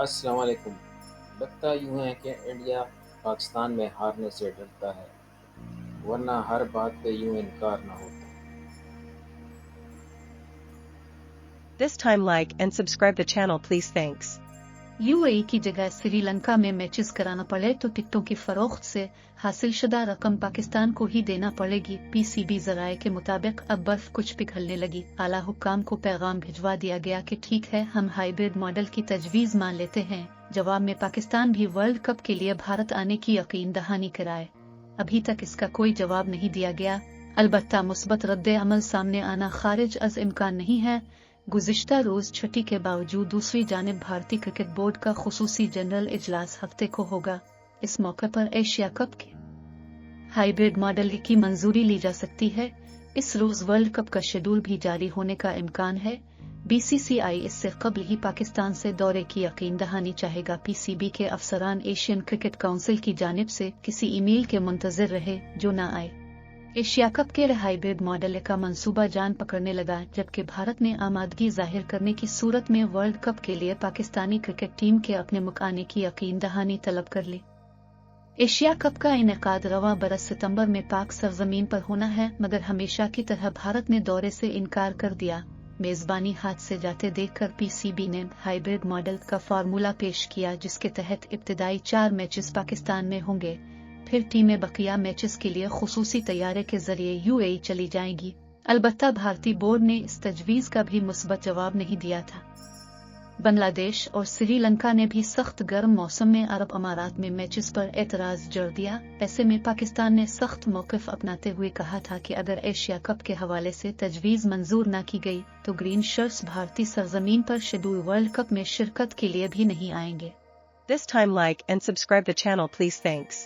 السلام علیکم۔ لگتا یوں ہے کہ انڈیا پاکستان میں ہارنے سے ڈرتا ہے، ورنہ ہر بات پہ یوں انکار نہ ہوتا۔ This time like and subscribe the channel please thanks. UAE की जगह श्रीलंका में मैचेस कराना पड़े तो टिकटों की फरोख्त से हासिल शुदा रकम पाकिस्तान को ही देना पड़ेगी। पीसीबी जराये के मुताबिक अब बर्फ कुछ पिघलने लगी। आला हुक्काम को पैगाम भिजवा दिया गया कि ठीक है, हम हाइब्रिड मॉडल की तजवीज़ मान लेते हैं। जवाब में पाकिस्तान भी वर्ल्ड कप के लिए भारत आने की यकीन दहानी कराए। अभी तक इसका कोई जवाब नहीं दिया गया। अलबत्ता मुस्बत रद्द अमल सामने आना खारिज अज इम्कान नहीं है। गुज़िश्ता रोज छुट्टी के बावजूद दूसरी जानिब भारतीय क्रिकेट बोर्ड का खुसूसी जनरल इजलास हफ्ते को होगा। इस मौके पर एशिया कप के हाइब्रिड मॉडल की मंजूरी ली जा सकती है। इस रोज वर्ल्ड कप का शेड्यूल भी जारी होने का इम्कान है। बीसीसीआई इससे कबल ही पाकिस्तान से दौरे की यकीन दहानी चाहेगा। पीसीबी के अफसरान एशियन क्रिकेट काउंसिल की जानिब से किसी ईमेल के मुंतजर रहे जो न आए। एशिया कप के हाइब्रिड मॉडल का मंसूबा जान पकड़ने लगा, जबकि भारत ने आमादगी जाहिर करने की सूरत में वर्ल्ड कप के लिए पाकिस्तानी क्रिकेट टीम के अपने मुल्क आने की यकीन दहानी तलब कर ली। एशिया कप का इनेकाद रवा बरस सितंबर में पाक सरजमीन पर होना है, मगर हमेशा की तरह भारत ने दौरे से इनकार कर दिया। मेजबानी हाथ से जाते देखकर पीसीबी ने हाइब्रिड मॉडल का फार्मूला पेश किया, जिसके तहत इब्तदाई 4 मैचेस पाकिस्तान में होंगे, फिर टीमें बकिया मैचेस के लिए खुसूसी तैयारे के जरिए यूएई चली जाएंगी। अलबत्ता भारतीय बोर्ड ने इस तजवीज़ का भी मुस्बत जवाब नहीं दिया था। बांग्लादेश और श्रीलंका ने भी सख्त गर्म मौसम में अरब अमारात में मैचेस पर एतराज जड़ दिया। ऐसे में पाकिस्तान ने सख्त मौक़िफ़ अपनाते हुए कहा था कि अगर एशिया कप के हवाले से तजवीज़ मंजूर न की गई तो ग्रीन शर्ट्स भारतीय सरजमीन पर शेड्यूल वर्ल्ड कप में शिरकत के लिए भी नहीं आएंगे। This time like and subscribe the channel please thanks.